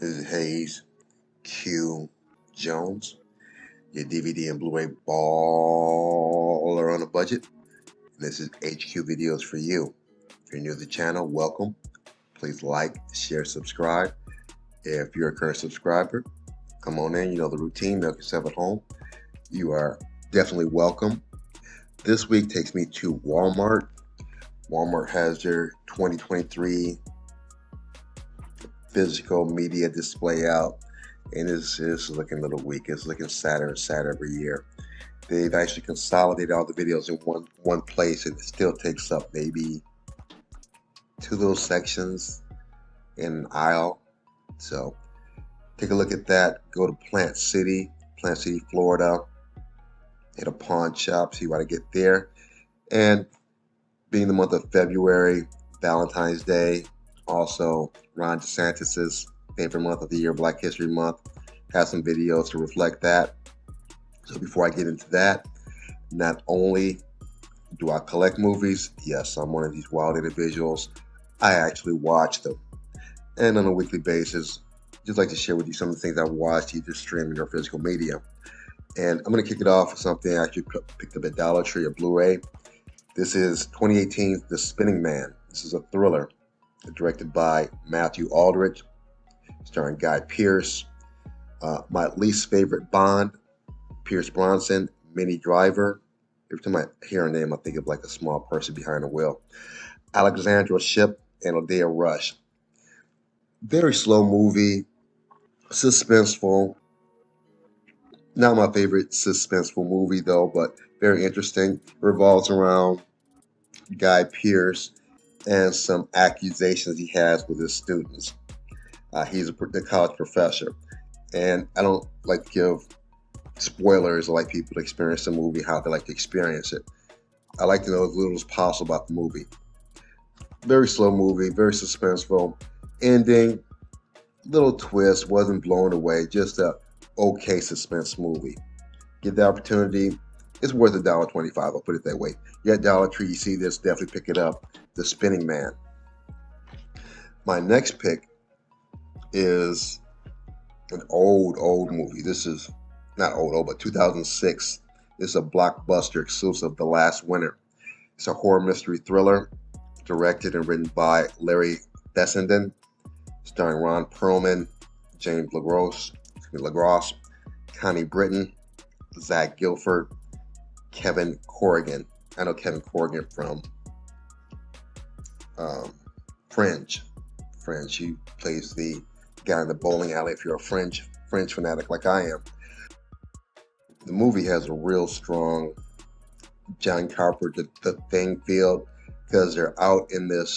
This is Hayes Q Jones, your DVD and Blu-ray baller on a budget. And this is HQ Videos for you. If you're new to the channel, welcome. Please like, share, subscribe. If you're a current subscriber, come on in. You know the routine. Milk yourself at home. You are definitely welcome. This week takes me to Walmart. Walmart has their 2023 physical media display out, and it's looking a little weak. It's looking sadder and sadder every year. They've actually consolidated all the videos in one place, and it still takes up maybe two little sections in an aisle. So take a look at that. Go to Plant City, Florida. Hit a pawn shop, see what I get there. And being the month of February, Valentine's Day, also Ron DeSantis' favorite month of the year, Black History Month, have some videos to reflect that. So before I get into that, not only do I collect movies, yes, I'm one of these wild individuals, I actually watch them. And on a weekly basis, just like to share with you some of the things I watched, either streaming or physical media. And I'm going to kick it off with something I actually picked up at Dollar Tree, a Blu-ray. This is 2018's The Spinning Man. This is a thriller directed by Matthew Aldrich, starring Guy Pearce. My least favorite Bond, Pierce Bronson, Minnie Driver. Every time I hear a name, I think of like a small person behind the wheel. Alexandra Shipp and Odeya Rush. Very slow movie, suspenseful. Not my favorite suspenseful movie though, but very interesting. Revolves around Guy Pearce and some accusations he has with his students. He's a college professor, and I don't like to give spoilers. I like people to experience the movie how they like to experience it. I like to know as little as possible about the movie. Very slow movie, very suspenseful. Ending, little twist, wasn't blown away, just a okay suspense movie. Get the opportunity. It's worth $1.25, I'll put it that way. You're at Dollar Tree, you see this, definitely pick it up. The Spinning Man. My next pick is an old movie. This is not old, but 2006. This is a blockbuster exclusive, The Last Winter. It's a horror mystery thriller directed and written by Larry Fessenden, starring Ron Perlman, James LaGrosse, Connie Britton, Zach Gilford, Kevin Corrigan. I know Kevin Corrigan from Fringe. He plays the guy in the bowling alley if you're a Fringe fanatic like I am. The movie has a real strong John Carpenter the Thing feel, because they're out in, I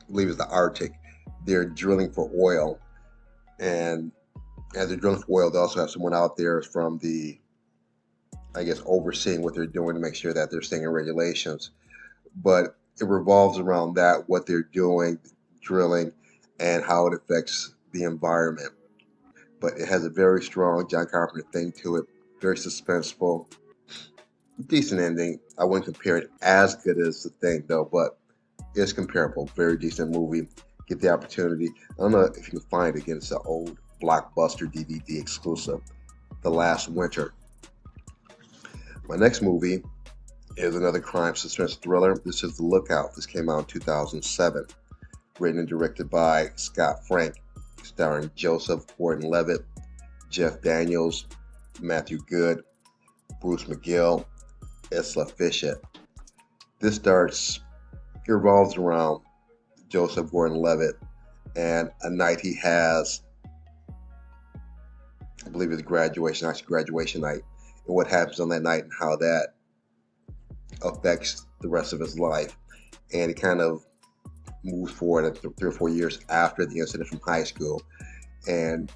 believe it's the Arctic. They're drilling for oil, and as they're drilling for oil, they also have someone out there from the, I guess, overseeing what they're doing to make sure that they're staying in regulations. But it revolves around that, what they're doing, drilling, and how it affects the environment. But it has a very strong John Carpenter thing to it, very suspenseful, decent ending. I wouldn't compare it as good as The Thing though, but it's comparable. Very decent movie. Get the opportunity. I don't know if you can find it again. It's an old blockbuster DVD exclusive, The Last Winter. My next movie is another crime suspense thriller. This is The Lookout. This came out in 2007. Written and directed by Scott Frank, starring Joseph Gordon-Levitt, Jeff Daniels, Matthew Good, Bruce McGill, Isla Fisher. This revolves around Joseph Gordon-Levitt and a night he has, I believe it's graduation night, and what happens on that night and how that affects the rest of his life. And he kind of moves forward 3 or 4 years after the incident from high school, and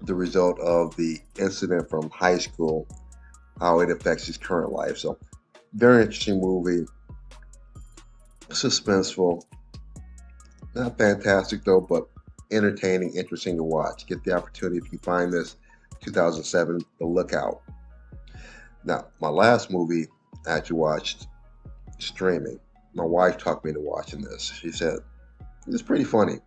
the result of the incident from high school, how it affects his current life. So very interesting movie, suspenseful, not fantastic though, but entertaining, interesting to watch. Get the opportunity if you can find this. 2007, The Lookout. Now, my last movie I actually watched streaming. My wife talked me into watching this. She said it's pretty funny.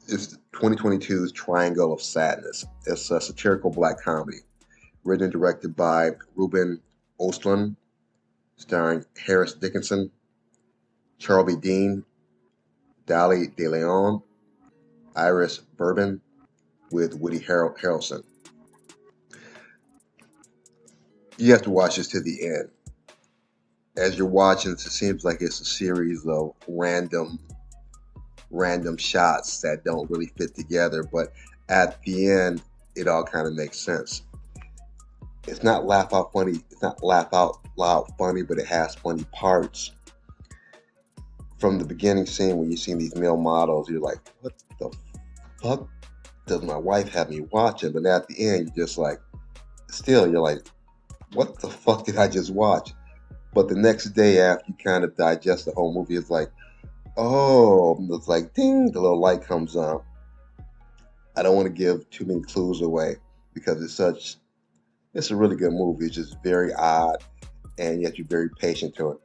It's 2022's Triangle of Sadness. It's a satirical black comedy, written and directed by Ruben Ostlund, starring Harris Dickinson, Charlie Dean, Dolly De Leon, Iris Bourbon, with Woody Harrelson. You have to watch this to the end. As you're watching, it seems like it's a series of random shots that don't really fit together, but at the end, it all kind of makes sense. It's not laugh out funny. It's not laugh out loud funny, but it has funny parts. From the beginning scene when you see these male models, you're like, what the fuck does my wife have me watching? But at the end, you're just like, still, you're like, what the fuck did I just watch? But the next day, after you kind of digest the whole movie, it's like, oh, it's like, ding, the little light comes on. I don't want to give too many clues away because it's a really good movie. It's just very odd, and yet you're very patient throughout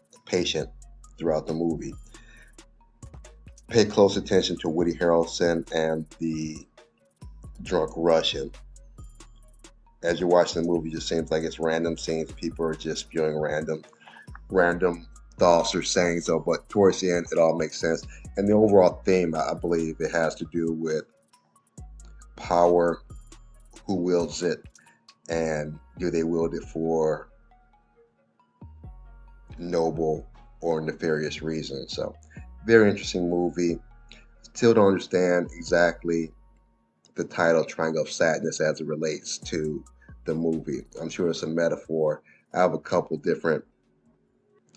the movie. Pay close attention to Woody Harrelson and the drunk Russian. As you're watching the movie, it just seems like it's random scenes. People are just spewing random thoughts or sayings. So, but towards the end, it all makes sense. And the overall theme, I believe, it has to do with power, who wields it, and do they wield it for noble or nefarious reasons. So, very interesting movie. Still don't understand exactly the title Triangle of Sadness as it relates to the movie. I'm sure it's a metaphor. I have a couple different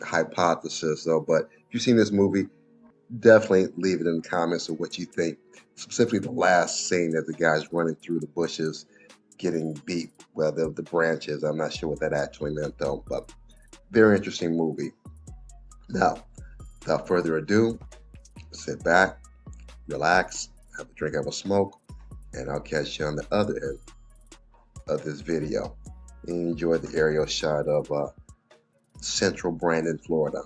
hypotheses though, but if you've seen this movie, definitely leave it in the comments of what you think. Specifically the last scene that the guy's running through the bushes, getting beat by the branches. I'm not sure what that actually meant though, but very interesting movie. Now, without further ado, sit back, relax, have a drink, have a smoke, and I'll catch you on the other end of this video. Enjoy the aerial shot of Central Brandon, Florida.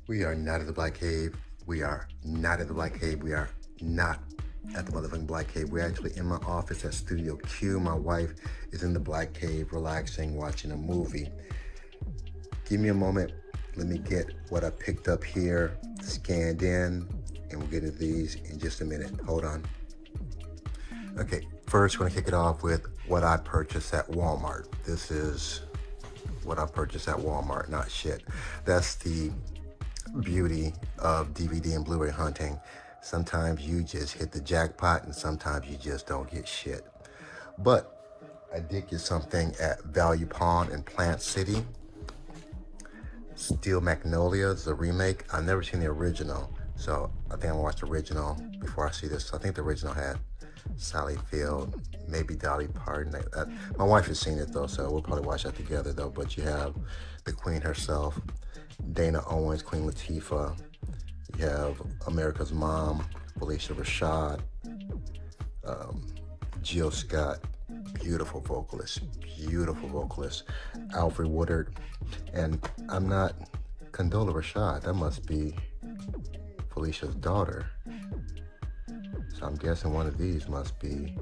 We are not at the Black Cave. We are not at the Black Cave. We are not at the motherfucking Black Cave. We're actually in my office at Studio Q. My wife is in the Black Cave, relaxing, watching a movie. Give me a moment. Let me get what I picked up here, scanned in, and we'll get into these in just a minute. Hold on. Okay, first, we're going to kick it off with what I purchased at Walmart. This is what I purchased at Walmart, not shit. That's the beauty of DVD and Blu-ray hunting. Sometimes you just hit the jackpot and sometimes you just don't get shit. But I did get something at Value Pawn in Plant City. Steel Magnolias, the remake. I've never seen the original, so I think I'm gonna watch the original before I see this. I think the original had Sally Field, maybe Dolly Parton. My wife has seen it though, so we'll probably watch that together though. But you have the Queen herself, Dana Owens, Queen Latifah. You have America's Mom, Felicia Rashad, Jill Scott, beautiful vocalist, Alfred Woodard, and I'm not Condola Rashad. That must be Felicia's daughter. So I'm guessing one of these must be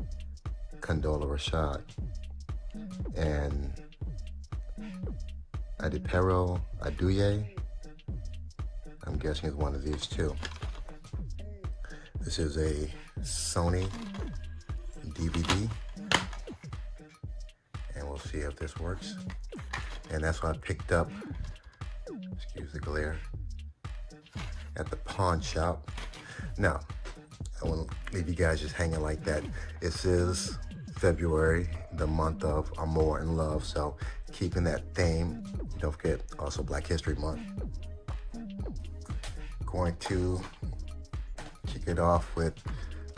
Condola Rashad. And Adipero Aduye, I'm guessing is one of these too. This is a Sony DVD, and we'll see if this works. And that's what I picked up, excuse the glare, at the pawn shop. Now, I want to leave you guys just hanging like that. This is February, the month of Amor and Love, so keeping that theme. Don't forget, also Black History Month. Going to kick it off with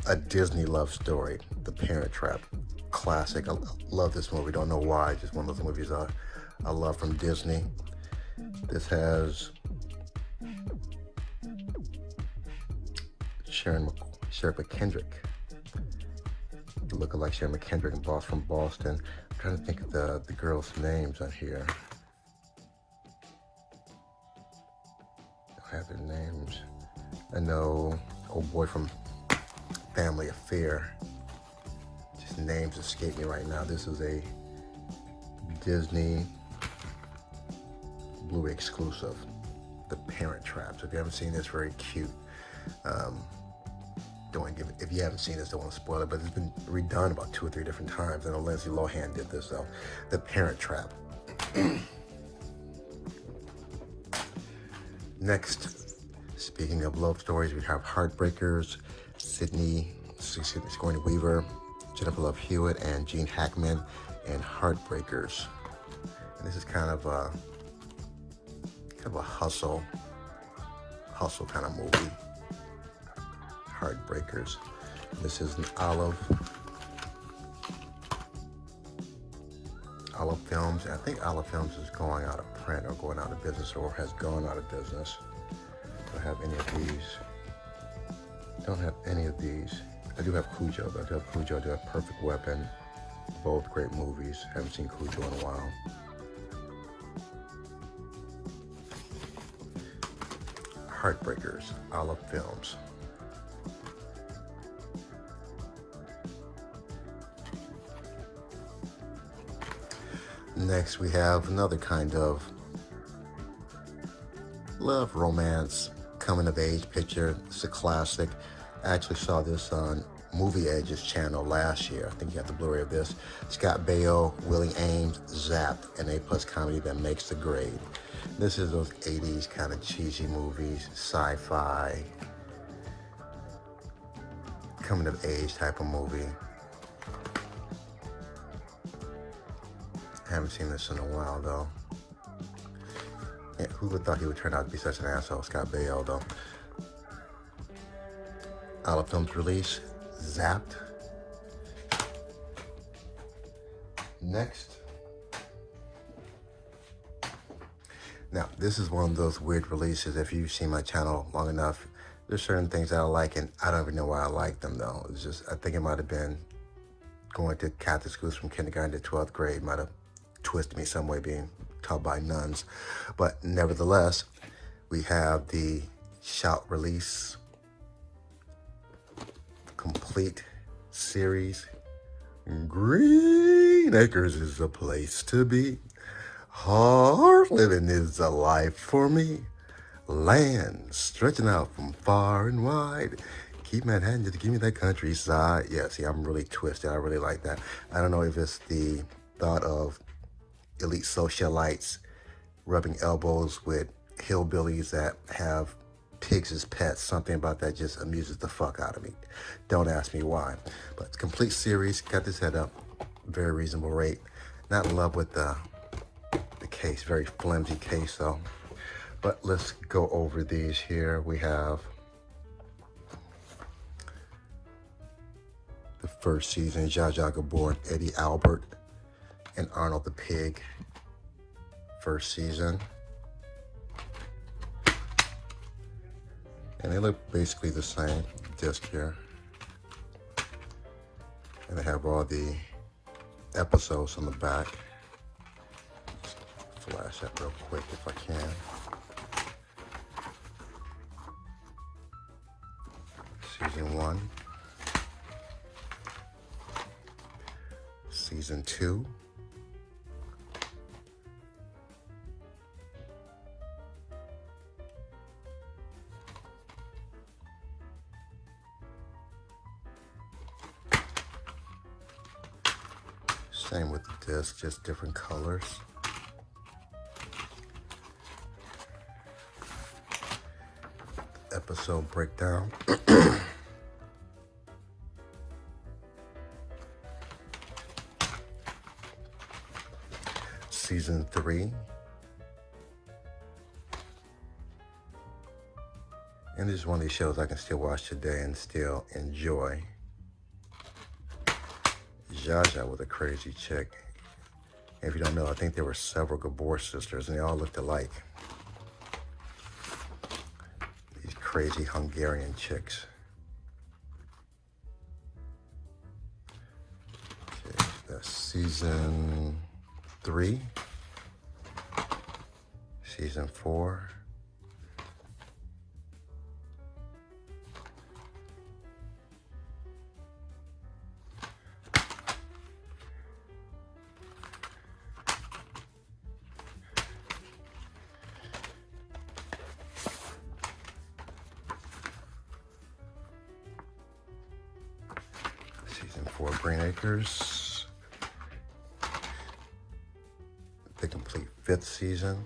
a Disney love story, The Parent Trap. Classic. I love this movie. Don't know why. Just one of those movies I love from Disney. This has Sharon McKendrick, looking like Sharon McKendrick and Boss from Boston. I'm trying to think of the girls' names on here. I have their names. I know old boy from Family Affair. Just names escape me right now. This is a Disney Blu-ray exclusive, The Parent Trap. So if you haven't seen this, very cute. If you haven't seen this, don't want to spoil it, but it's been redone about 2 or 3 different times. I know Lindsay Lohan did this though. The Parent Trap. Next, speaking of love stories, we have Heartbreakers, Sigourney Weaver, Jennifer Love Hewitt, and Gene Hackman, and Heartbreakers. And this is kind of a hustle kind of movie. Heartbreakers. This is an Olive Films. I think Olive Films is going out of print or going out of business or has gone out of business. Don't have any of these. I do have Cujo, though. I do have Perfect Weapon. Both great movies. Haven't seen Cujo in a while. Heartbreakers, Olive Films. Next, we have another kind of love, romance, coming of age picture. It's a classic. I actually saw this on Movie Edge's channel last year. I think you got the Blu-ray of this. Scott Baio, Willie Ames, Zapped, an A+ comedy that makes the grade. This is those 80s kind of cheesy movies, sci-fi, coming of age type of movie. I haven't seen this in a while though. Yeah, who would have thought he would turn out to be such an asshole? Scott Baio though. Olive Films release, Zapped. Next. Now, this is one of those weird releases. If you've seen my channel long enough, there's certain things that I like, and I don't even know why I like them though. It's just, I think it might have been going to Catholic schools from kindergarten to 12th grade, might have twisted me some way being taught by nuns. But nevertheless, We have the Shout Release complete series. Green Acres is a place to be. Hard living is a life for me. Land stretching out from far and wide. Keep Manhattan, just give me that countryside. Yeah, see, I'm really twisted. I really like that. I don't know if it's the thought of elite socialites rubbing elbows with hillbillies that have pigs as pets. Something about that just amuses the fuck out of me. Don't ask me why. But it's a complete series. Got this head up. Very reasonable rate. Not in love with the case. Very flimsy case though. But let's go over these here. We have the first season, Jaja Gabor, Eddie Albert, and Arnold the Pig. First season. And they look basically the same disc here. And they have all the episodes on the back. Flash that real quick if I can. Season 1. Season 2. Same with the disc, just different colors. Episode breakdown. Season 3. And this is one of these shows I can still watch today and still enjoy. Jaja was a crazy chick. And if you don't know, I think there were several Gabor sisters and they all looked alike. These crazy Hungarian chicks. Okay, that's season 3. Season 4. Season 4, Green Acres. The complete 5th season.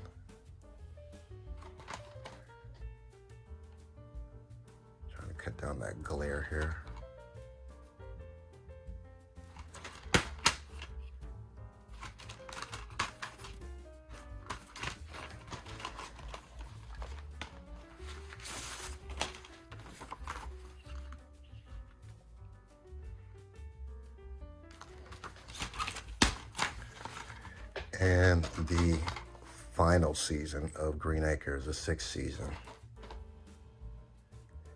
Trying to cut down that glare here. And the final season of Green Acres, the 6th season.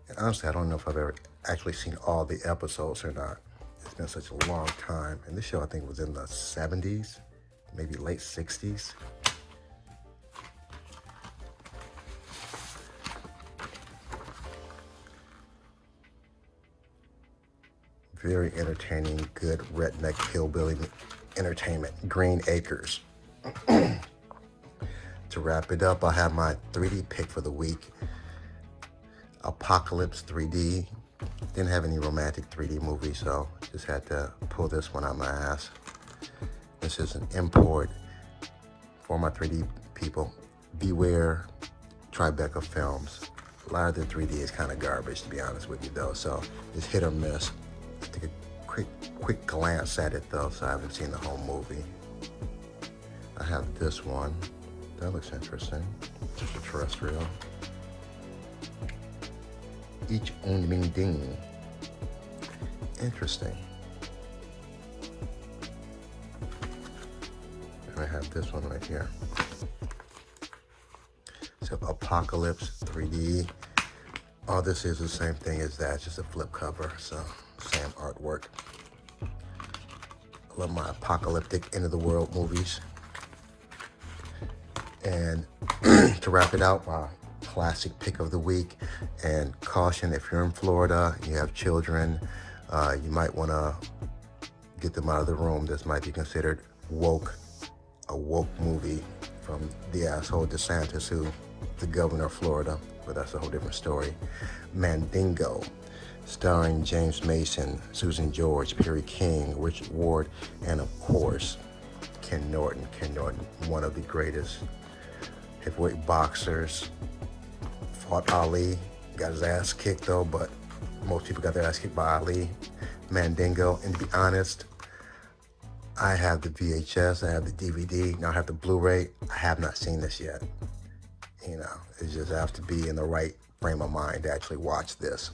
And honestly, I don't know if I've ever actually seen all the episodes or not. It's been such a long time. And this show, I think, was in the 70s, maybe late 60s. Very entertaining, good redneck hillbilly entertainment. Green Acres. To wrap it up, I have my 3D pick for the week. Apocalypse 3D. Didn't have any romantic 3D movies, so just had to pull this one out my ass. This is an import for my 3D people. Beware Tribeca Films. A lot of the 3D is kind of garbage, to be honest with you, though, so it's hit or miss. Take a quick glance at it, though, so I haven't seen the whole movie. I have this one. That looks interesting. Just a terrestrial. Each Unming Ding. Interesting. And I have this one right here. So Apocalypse 3D. All this is the same thing as that, just a flip cover. So same artwork. I love my apocalyptic end of the world movies. And to wrap it out, my classic pick of the week. And caution, if you're in Florida, you have children, you might want to get them out of the room. This might be considered a woke movie from the asshole DeSantis, who the governor of Florida, but that's a whole different story. Mandingo, starring James Mason, Susan George, Perry King, Richard Ward, and of course, Ken Norton. Ken Norton, one of the greatest heavyweight boxers, fought Ali, got his ass kicked though, but most people got their ass kicked by Ali. Mandingo, and to be honest, I have the VHS, I have the DVD, now I have the Blu-ray. I have not seen this yet. You know, it just have to be in the right frame of mind to actually watch this.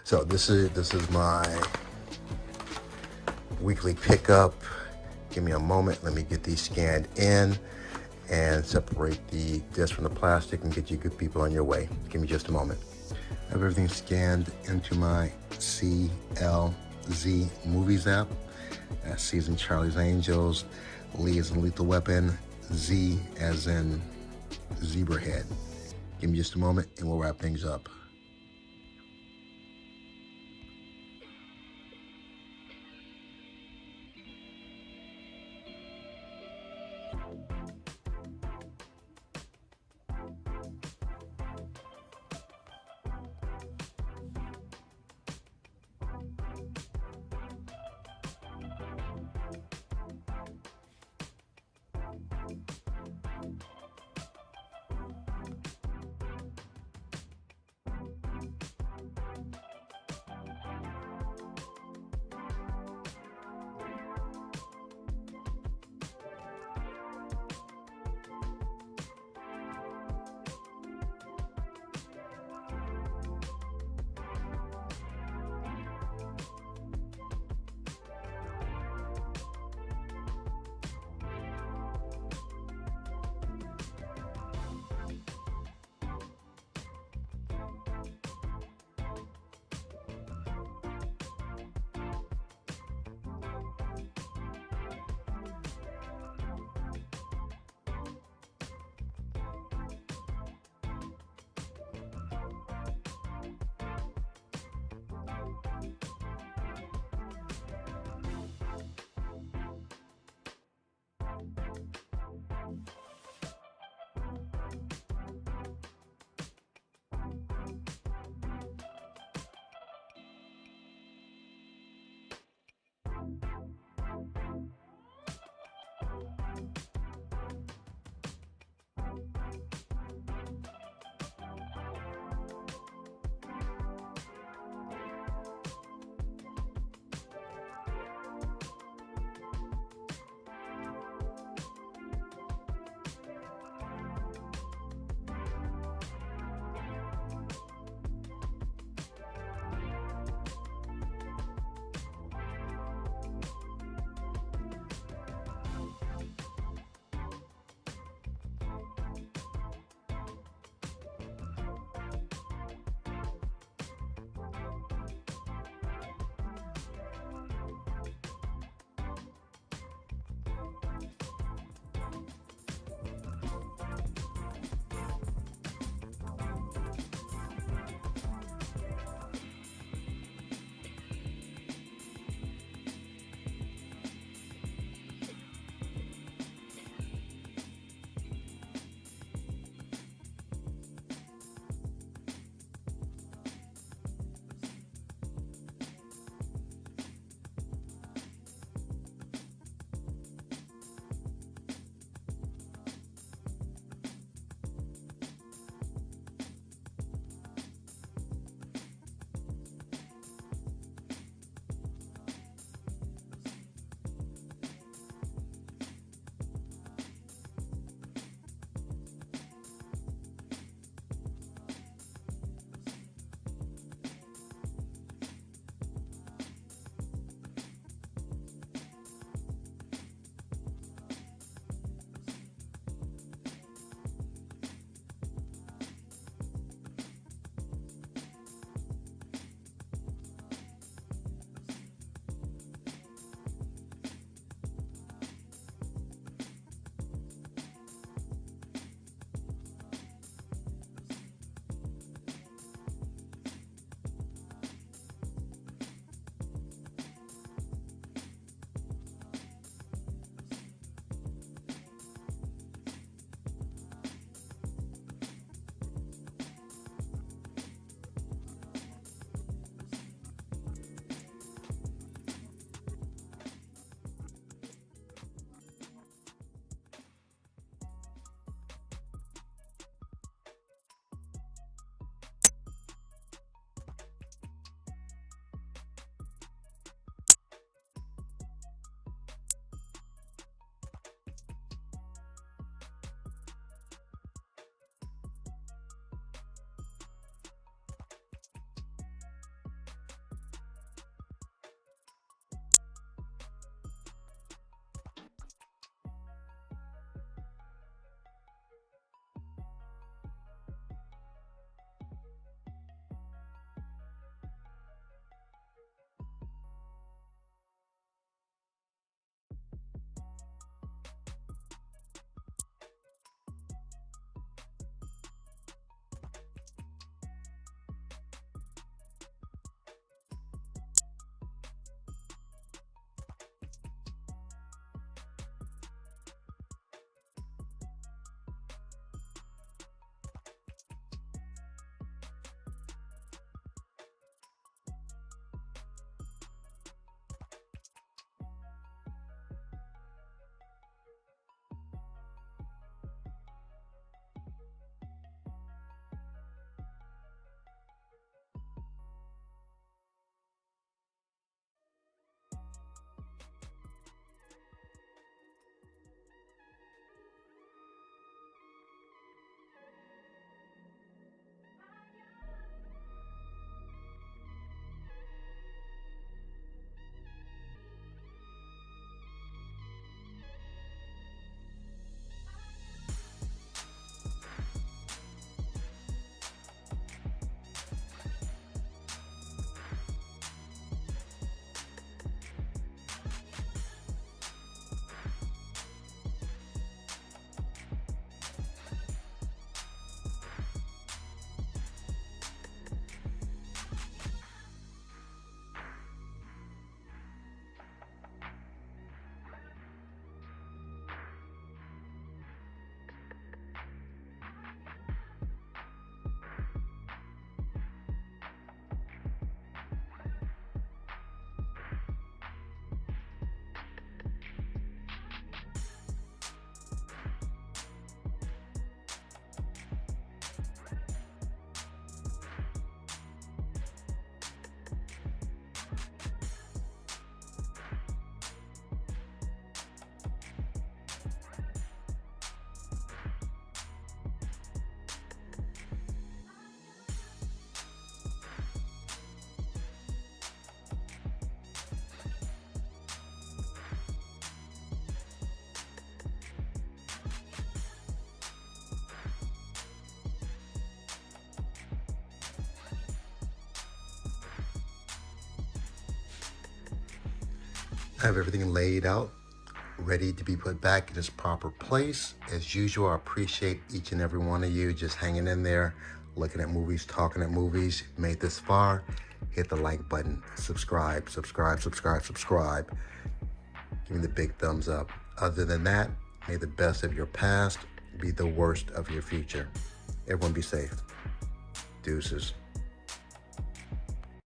So this is my weekly pickup. Give me a moment. Let me get these scanned in and separate the disc from the plastic and get you good people on your way. Give me just a moment. I have everything scanned into my CLZ Movies app. C as in Charlie's Angels, Lee as in Lethal Weapon, Z as in Zebrahead. Give me just a moment and we'll wrap things up. I have everything laid out, ready to be put back in its proper place. As usual, I appreciate each and every one of you just hanging in there, looking at movies, talking at movies. Made this far, hit the like button, subscribe, subscribe, subscribe, subscribe. Give me the big thumbs up. Other than that, may the best of your past be the worst of your future. Everyone be safe. Deuces.